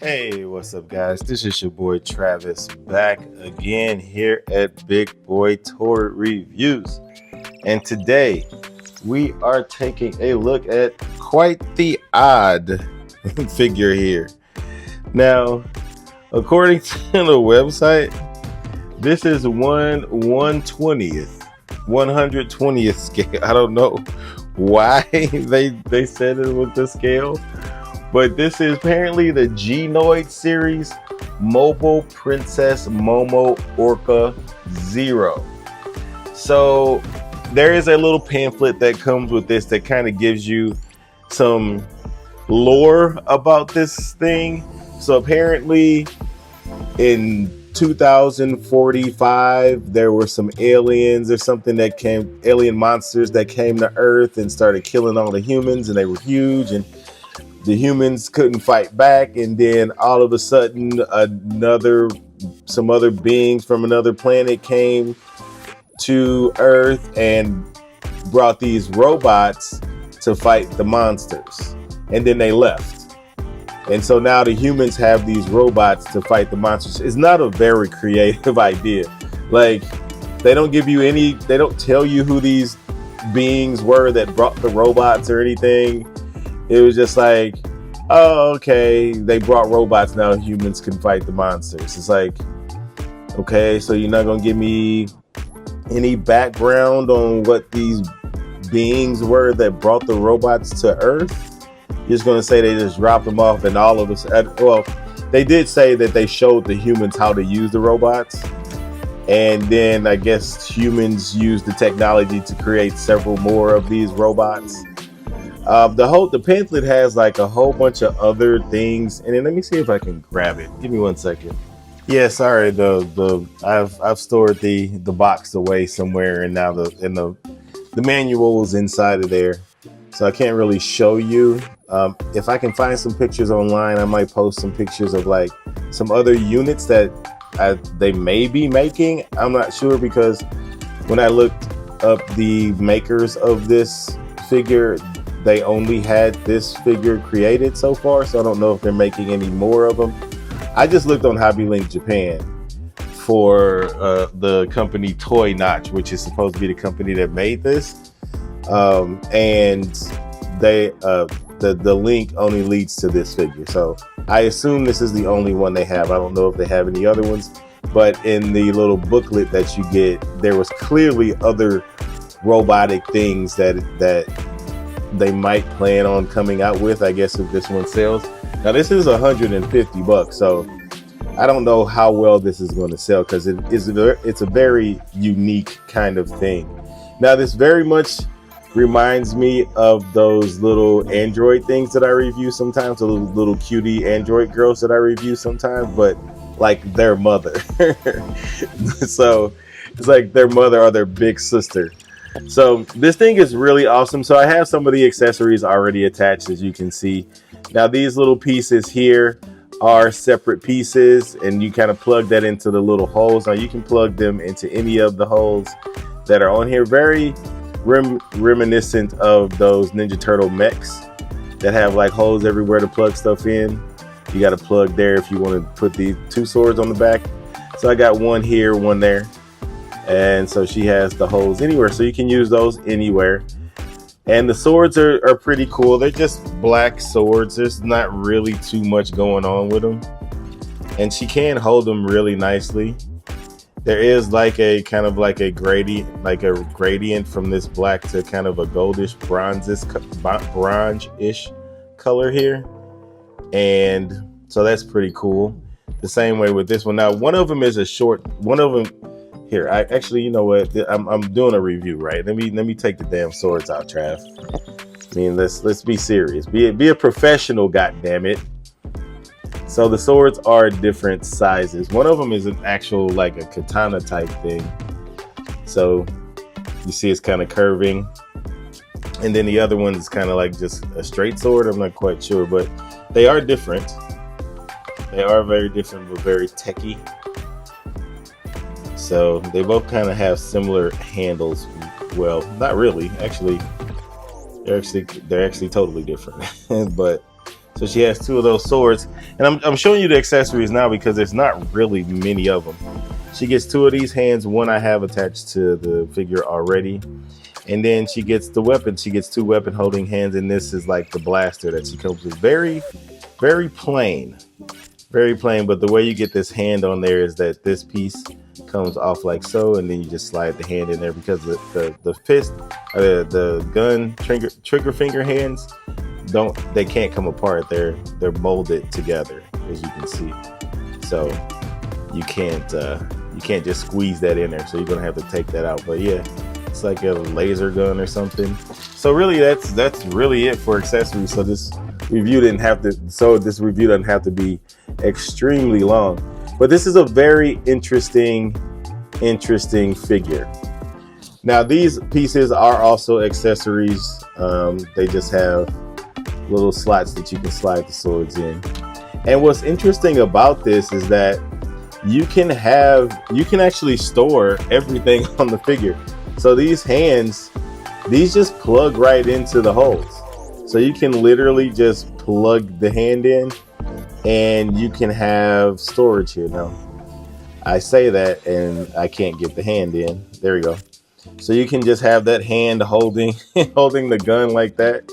Hey, what's up, guys? This is your boy Travis back again here at Big Boy Toy Reviews. And today we are taking a look at quite the odd figure here. Now, according to the website, this is 1/120th scale. I don't know why they said it with the scale. But this is apparently the Genoid series Mobile Princess MoMo Orca Zero. So there is a little pamphlet that comes with this that kind of gives you some lore about this thing. So apparently in 2045 there were some aliens or something that came, alien monsters that came to Earth and started killing all the humans, and they were huge, and the humans couldn't fight back, and then all of a sudden some other beings from another planet came to Earth and brought these robots to fight the monsters, and then they left. And so now the humans have these robots to fight the monsters. It's not a very creative idea. Like, they don't tell you who these beings were that brought the robots or anything. It was just like, oh, okay, they brought robots, now humans can fight the monsters. It's like, okay, so you're not going to give me any background on what these beings were that brought the robots to Earth? You're just going to say they just dropped them off and all of us, well, they did say that they showed the humans how to use the robots. And then I guess humans used the technology to create several more of these robots. The pamphlet has like a whole bunch of other things, and then let me see if I can grab it. Give me 1 second. Yeah, sorry. I've stored the box away somewhere, and now the manual is inside of there, so I can't really show you. If I can find some pictures online, I might post some pictures of like some other units that they may be making. I'm not sure, because when I looked up the makers of this figure, they only had this figure created so far, so I don't know if they're making any more of them. I just looked on Hobby Link Japan for the company Toy Notch, which is supposed to be the company that made this, and they the link only leads to this figure. So I assume this is the only one they have. I don't know if they have any other ones, but in the little booklet that you get, there was clearly other robotic things that they might plan on coming out with, I guess, if this one sells. Now this is $150, so I don't know how well this is going to sell, because it's a very unique kind of thing. Now this very much reminds me of those little Android things that I review sometimes, the little cutie Android girls that I review sometimes, but like their mother. So it's like their mother or their big sister. So this thing is really awesome. So I have some of the accessories already attached, as you can see. Now these little pieces here are separate pieces, and you kind of plug that into the little holes. Now you can plug them into any of the holes that are on here. Very reminiscent of those Ninja Turtle mechs that have like holes everywhere to plug stuff in. You got to plug there if you want to put the two swords on the back. So I got one here, one there. And so she has the holes anywhere, so you can use those anywhere. And the swords are pretty cool. They're just black swords. There's not really too much going on with them, and she can hold them really nicely. There is like a kind of like a gradient from this black to kind of a goldish bronze-ish color here, and so that's pretty cool. The same way with this one. Now one of them is a short, one of them here, I actually, you know what? I'm doing a review, right? Let me take the damn swords out, Trav. I mean, let's be serious. Be a professional, goddammit. So the swords are different sizes. One of them is an actual like a katana type thing. So you see it's kind of curving. And then the other one is kind of like just a straight sword. I'm not quite sure, but they are different. They are very different, but very techy. So they both kind of have similar handles. Well, not really. Actually, they're actually totally different. But so So she has two of those swords. And I'm showing you the accessories now because there's not really many of them. She gets two of these hands. One I have attached to the figure already. And then she gets the weapon. She gets two weapon holding hands. And this is like the blaster that she comes with. Very, very plain. Very plain. But the way you get this hand on there is that this piece comes off like so. And then you just slide the hand in there because the fist, the gun trigger finger hands, they can't come apart. They're molded together, as you can see. So you can't just squeeze that in there. So you're gonna have to take that out. But yeah, it's like a laser gun or something. So really, that's really it for accessories. So this review doesn't have to be extremely long. But this is a very interesting figure. Now these pieces are also accessories. They just have little slots that you can slide the swords in. And what's interesting about this is that you can actually store everything on the figure. So these hands, these just plug right into the holes. So you can literally just plug the hand in and you can have storage here. Now I say that and I can't get the hand in. There we go. So you can just have that hand holding the gun like that.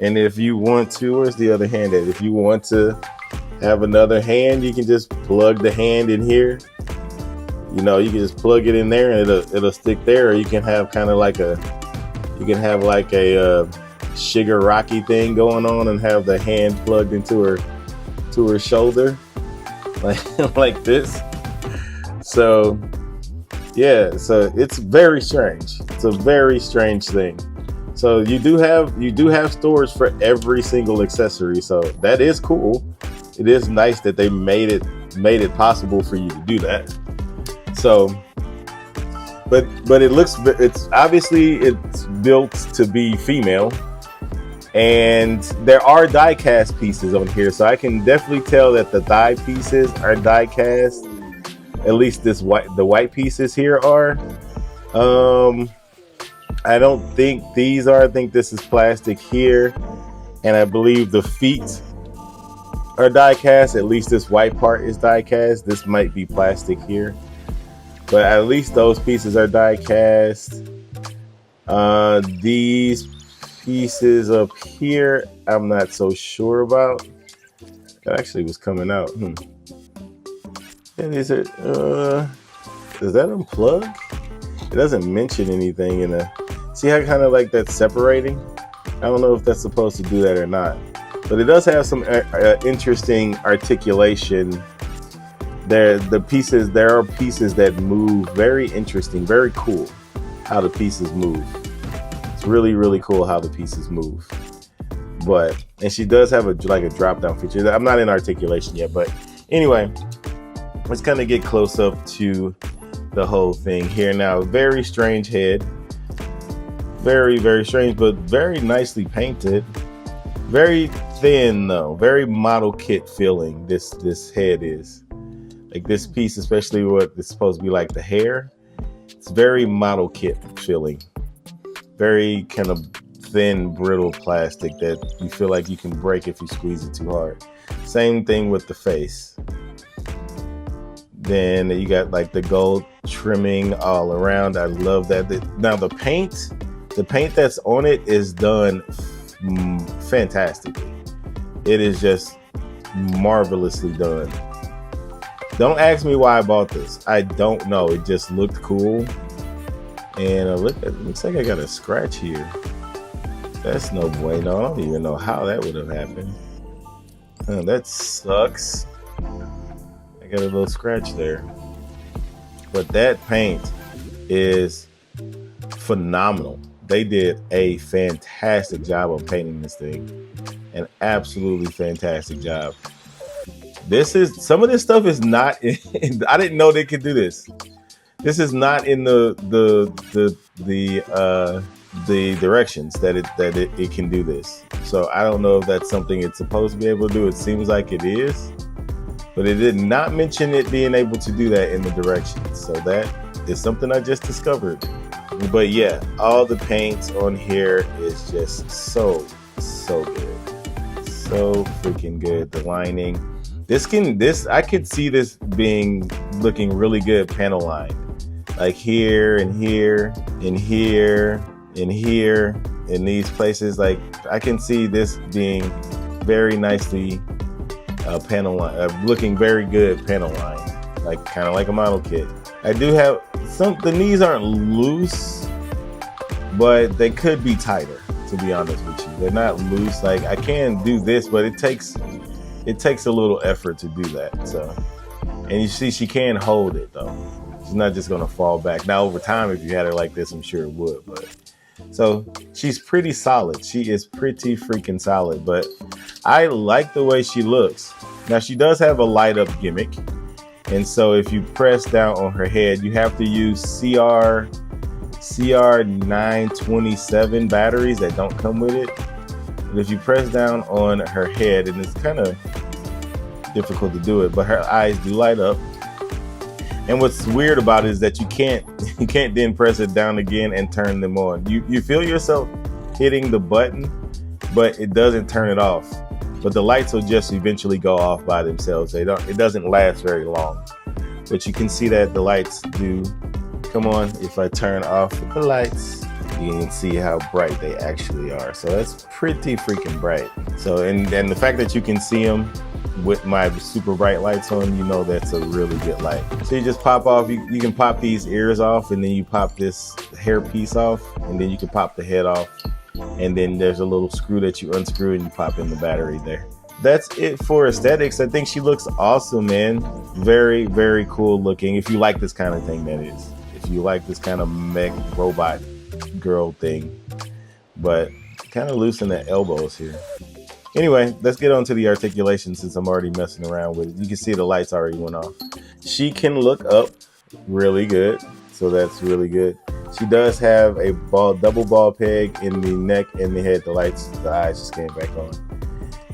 And if you want to, where's the other hand at? If you want to have another hand, you can just plug the hand in here. You know, you can just plug it in there and it'll stick there. Or you can have kind of like a Shigaraki thing going on and have the hand plugged into her shoulder, like this. So yeah, so it's very strange. It's a very strange thing. So you do have storage for every single accessory. So that is cool. It is nice that they made it possible for you to do that. So, but it's obviously built to be female, and there are die cast pieces on here. So I can definitely tell that the thigh pieces are die cast. At least the white pieces here are. I don't think these are. I think this is plastic here. And I believe the feet are die cast. At least this white part is die cast. This might be plastic here. But at least those pieces are die cast. These pieces up here, I'm not so sure about. That actually was coming out. And is it, does that unplug? It doesn't mention anything in a... See how kind of like that's separating? I don't know if that's supposed to do that or not. But it does have some interesting articulation. There are pieces that move. Very interesting, very cool how the pieces move. It's really, really cool how the pieces move. And she does have a drop down feature. I'm not in articulation yet, but anyway, let's kind of get close up to the whole thing here now. Very strange head. Very, very strange, but very nicely painted. Very thin though. Very model kit feeling this head is. Like this piece, especially what is supposed to be like the hair. It's very model kit feeling. Very kind of thin, brittle plastic that you feel like you can break if you squeeze it too hard. Same thing with the face. Then you got like the gold trimming all around. I love that. Now the paint that's on it is done fantastically. It is just marvelously done. Don't ask me why I bought this. I don't know. It just looked cool. And it looks like I got a scratch here. That's no bueno. I don't even know how that would have happened. That sucks. I got a little scratch there. But that paint is phenomenal. They did a fantastic job on painting this thing. An absolutely fantastic job. Some of this stuff is not I didn't know they could do this. This is not in the directions that it can do this. So I don't know if that's something it's supposed to be able to do. It seems like it is, but it did not mention it being able to do that in the directions. So that is something I just discovered. But yeah, all the paint on here is just so good. So freaking good. The lining. I could see this looking really good panel line. Like here and here and here and here in these places. Like I can see this being very nicely panel line, looking very good panel line, like kind of like a model kit. I do have the knees aren't loose, but they could be tighter, to be honest with you. They're not loose. Like I can do this, but it takes a little effort to do that. So, and you see she can hold it though. She's not just gonna fall back. Now over time, if you had her like this, I'm sure it would, but so she's pretty solid. She is pretty freaking solid, but I like the way she looks. Now she does have a light up gimmick. And so if you press down on her head, you have to use CR 927 batteries that don't come with it. But if you press down on her head, and it's kind of difficult to do it, but her eyes do light up. And what's weird about it is that you can't then press it down again and turn them on. You feel yourself hitting the button, but it doesn't turn it off. But the lights will just eventually go off by themselves. It doesn't last very long. But you can see that the lights do come on. If I turn off the lights, you can see how bright they actually are. So that's pretty freaking bright. So and the fact that you can see them with my super bright lights on, you know that's a really good light. So you just pop off, you can pop these ears off, and then you pop this hair piece off, and then you can pop the head off, and then there's a little screw that you unscrew and you pop in the battery there. That's it for aesthetics. I think she looks awesome, man. Very, very cool looking. If you like this kind of thing, that is. If you like this kind of mech robot girl thing. But kind of loosen the elbows here. Anyway, let's get on to the articulation since I'm already messing around with it. You can see the lights already went off. She can look up really good, so that's really good. She does have a double ball peg in the neck and the head. The eyes just came back on.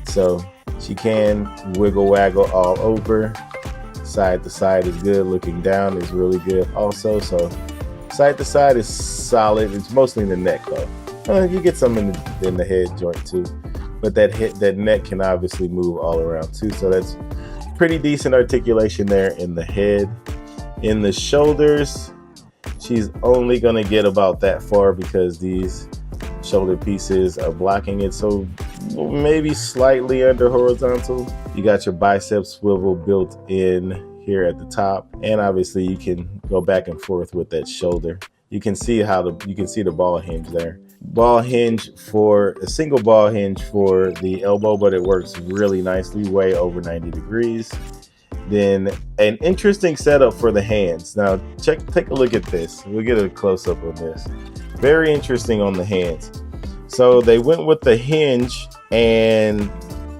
So she can wiggle waggle all over. Side to side is good. Looking down is really good also. So side to side is solid. It's mostly in the neck though. You get some in the head joint too. But that neck can obviously move all around too. So that's pretty decent articulation there in the head. In the shoulders, she's only gonna get about that far because these shoulder pieces are blocking it. So maybe slightly under horizontal. You got your bicep swivel built in here at the top. And obviously you can go back and forth with that shoulder. You can see the ball hinge there. Ball hinge for a single ball hinge for the elbow, but it works really nicely, way over 90 degrees. Then an interesting setup for the hands. Now take a look at this. We'll get a close up on this. Very interesting on the hands. So they went with the hinge and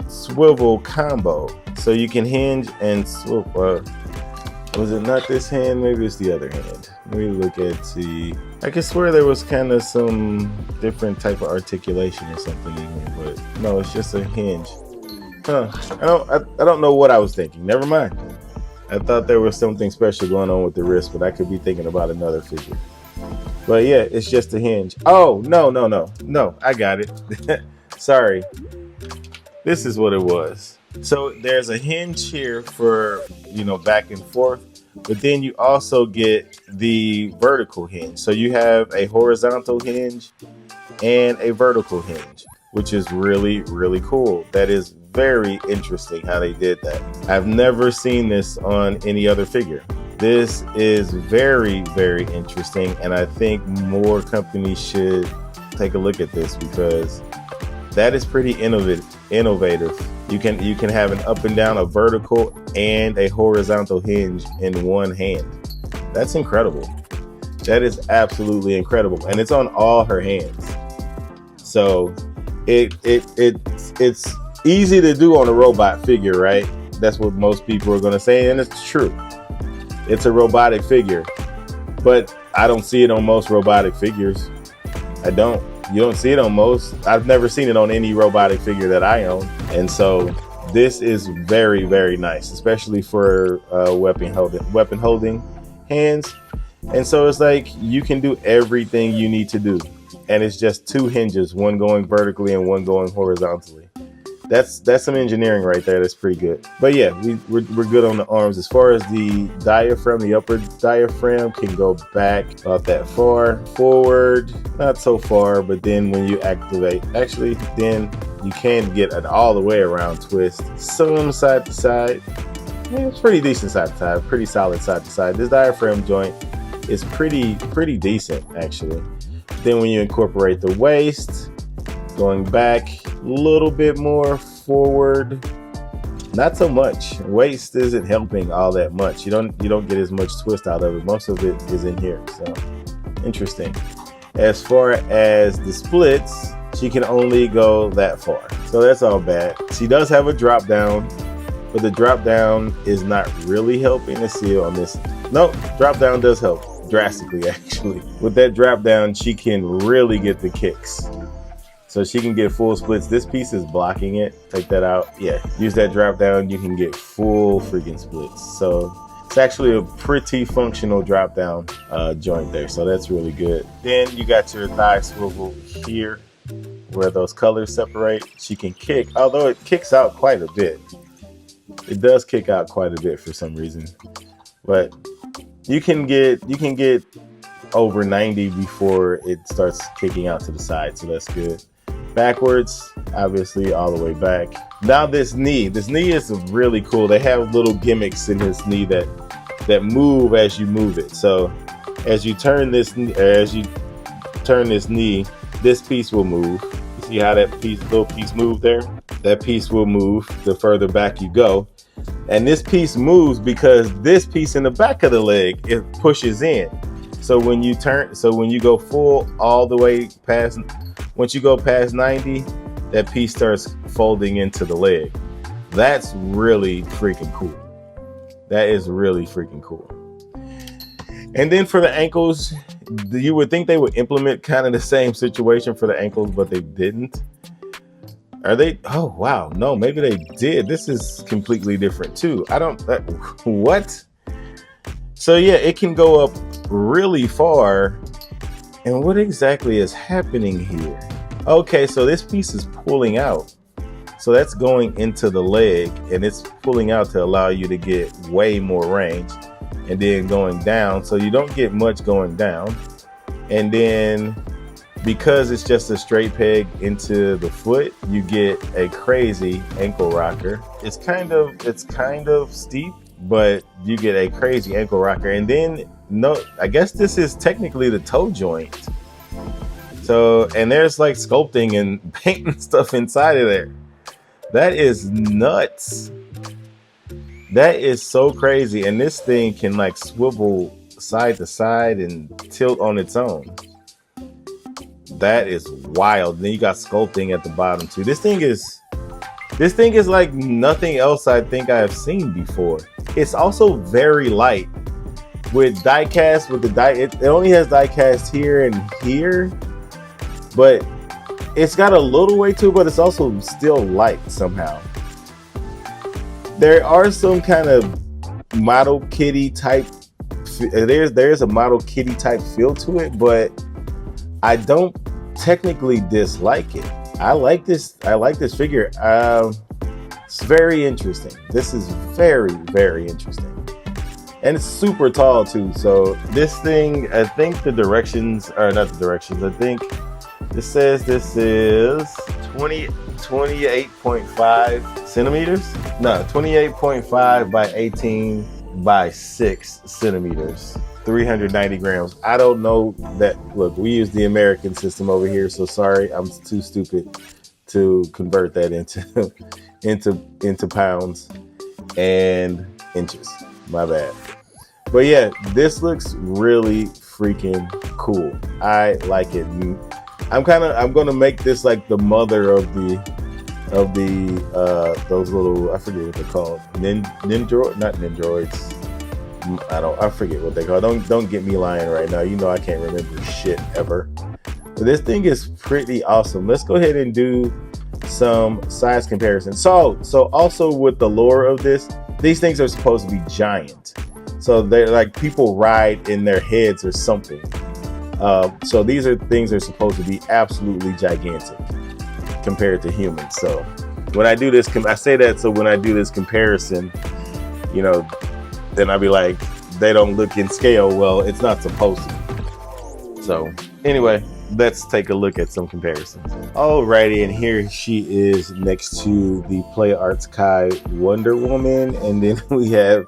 swivel combo. So you can hinge and swivel. Was it not this hand? Maybe it's the other hand. Let me look at see. I could swear there was kind of some different type of articulation or something in here, but no, it's just a hinge. Huh. I don't know what I was thinking. Never mind. I thought there was something special going on with the wrist, but I could be thinking about another figure. But yeah, it's just a hinge. Oh, no. I got it. Sorry. This is what it was. So there's a hinge here for, back and forth, but then you also get the vertical hinge. So you have a horizontal hinge and a vertical hinge, which is really, really cool. That is very interesting how they did that. I've never seen this on any other figure. This is very, very interesting, and I think more companies should take a look at this because that is pretty innovative. You can have an up and down, a vertical, and a horizontal hinge in one hand. That's incredible. That is absolutely incredible, and it's on all her hands. So it's easy to do on a robot figure, right? That's what most people are going to say, and it's true. It's a robotic figure, but I don't see it on most robotic figures. I don't. You don't see it on most. I've never seen it on any robotic figure that I own. And so this is very, very nice, especially for weapon holding hands. And so it's like you can do everything you need to do. And it's just two hinges, one going vertically and one going horizontally. That's some engineering right there. That's pretty good. But yeah, we're good on the arms. As far as the diaphragm, the upper diaphragm can go back about that far. Forward, not so far, but then when you activate, actually, then you can get an all the way around twist. Some side to side. Yeah, it's pretty decent side to side, pretty solid side to side. This diaphragm joint is pretty decent, actually. Then when you incorporate the waist, going back a little bit more, forward, not so much. Waist isn't helping all that much. You don't get as much twist out of it. Most of it is in here, so interesting. As far as the splits, she can only go that far, so that's all bad. She does have a drop down, but the drop down is not really helping. Let's see on this. Nope, drop down does help drastically, actually. With that drop down, she can really get the kicks. So she can get full splits. This piece is blocking it. Take that out. Yeah, use that drop down. You can get full freaking splits. So it's actually a pretty functional drop down joint there. So that's really good. Then you got your thigh swivel here where those colors separate. She can kick, although it kicks out quite a bit. It does kick out quite a bit for some reason. But you can get over 90 before it starts kicking out to the side. So that's good. Backwards, obviously all the way back. Now this knee is really cool. They have little gimmicks in this knee that move as you move it. So as you turn this knee, this piece will move. You see how that little piece moved there? That piece will move the further back you go. And this piece moves because this piece in the back of the leg, it pushes in. So when you go full all the way past, once you go past 90, that piece starts folding into the leg. That's really freaking cool. That is really freaking cool. And then for the ankles, you would think they would implement kind of the same situation for the ankles, but they didn't. Are they? Oh, wow. No, maybe they did. This is completely different too. What? So yeah, it can go up really far. And what exactly is happening here? Okay, so this piece is pulling out. So that's going into the leg and it's pulling out to allow you to get way more range, and then going down. So you don't get much going down. And then because it's just a straight peg into the foot, you get a crazy ankle rocker. It's kind of steep, but you get a crazy ankle rocker. And then I guess this is technically the toe joint. So, and there's like sculpting and painting stuff inside of there. That is nuts. That is so crazy. And this thing can like swivel side to side and tilt on its own. That is wild. Then you got sculpting at the bottom too. This thing is like nothing else I think I have seen before. It's also very light. With die cast, it only has die cast here and here, but it's got a little weight to it, but it's also still light somehow. There are some kind of model kitty type. There's a model kitty type feel to it, but I don't technically dislike it. I like this figure. It's very interesting. This is very, very interesting. And it's super tall too. So this thing, I think the directions are not the directions. I think it says this is 28.5 centimeters. No, 28.5 by 18 by 6 centimeters. 390 grams. I don't know that. Look, we use the American system over here, so sorry, I'm too stupid to convert that into pounds and inches. My bad. But yeah, this looks really freaking cool. I like it. I'm gonna make this like the mother of the those little, I forget what they're called. Not Nindroids. I forget what they call. Don't get me lying right now. You know I can't remember shit ever. But this thing is pretty awesome. Let's go ahead and do some size comparison. So also with the lore of this, these things are supposed to be giant. So they're like people ride in their heads or something. So these things are supposed to be absolutely gigantic compared to humans. So when I do this, I say that so when I do this comparison, you know, then I'll be like, they don't look in scale. Well, it's not supposed to. So anyway, let's take a look at some comparisons. Alrighty, and here she is next to the Play Arts Kai Wonder Woman, and then we have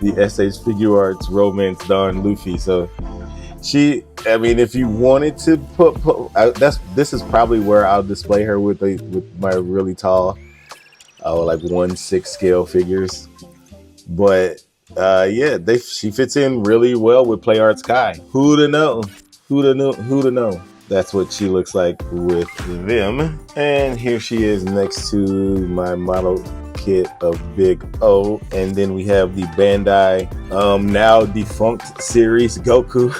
the SH Figure Arts Romance Dawn Luffy. So she, I mean, if you wanted to this is probably where I'll display her with my really tall, like 1/6 scale figures. But yeah, she fits in really well with Play Arts Kai. Who'da know? Who'da know? That's what she looks like with them. And here she is next to my model kit of Big O. And then we have the Bandai now defunct series Goku,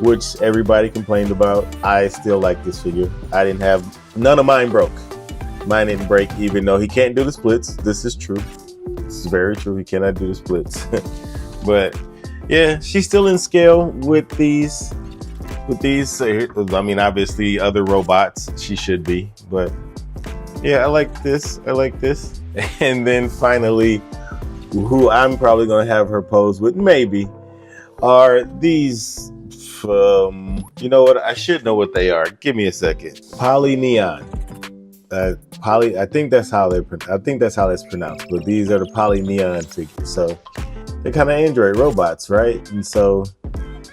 which everybody complained about. I still like this figure. None of mine broke. Mine didn't break, even though he can't do the splits. This is true. This is very true. He cannot do the splits. But yeah, she's still in scale with these. I mean, obviously other robots she should be, but yeah, I like this. And then finally, who I'm probably gonna have her pose with, maybe, are these. You know what? I should know what they are. Give me a second. Poly Neon. I think that's how that's pronounced. But these are the Poly Neon figures. So they're kind of Android robots, right? And so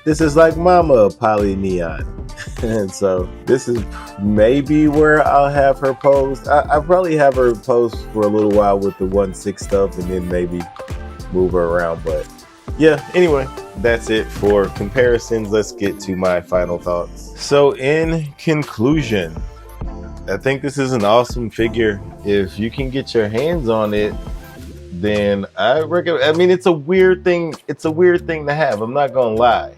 this is like Mama Poly Neon. And so this is maybe where I'll have her posed. I'll probably have her posed for a little while with the 1/6 stuff, and then maybe move her around. But yeah, anyway, that's it for comparisons. Let's get to my final thoughts. So in conclusion, I think this is an awesome figure. If you can get your hands on it, then I recommend. I mean, it's a weird thing to have. I'm not gonna lie.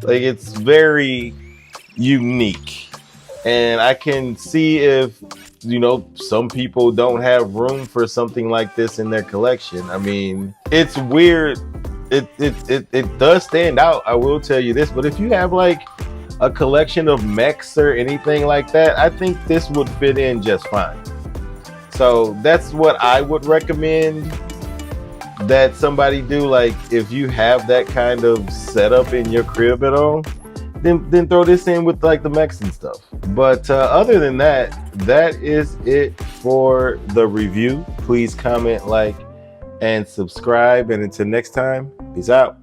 Like, it's very unique, and I can see if, you know, some people don't have room for something like this in their collection. I mean, it's weird. It does stand out, I will tell you this. But if you have like a collection of mechs or anything like that, I think this would fit in just fine. So that's what I would recommend that somebody do. Like, if you have that kind of setup in your crib at all, then throw this in with like the mechs and stuff. But other than that, that is it for the review. Please comment, like, and subscribe. And until next time, peace out.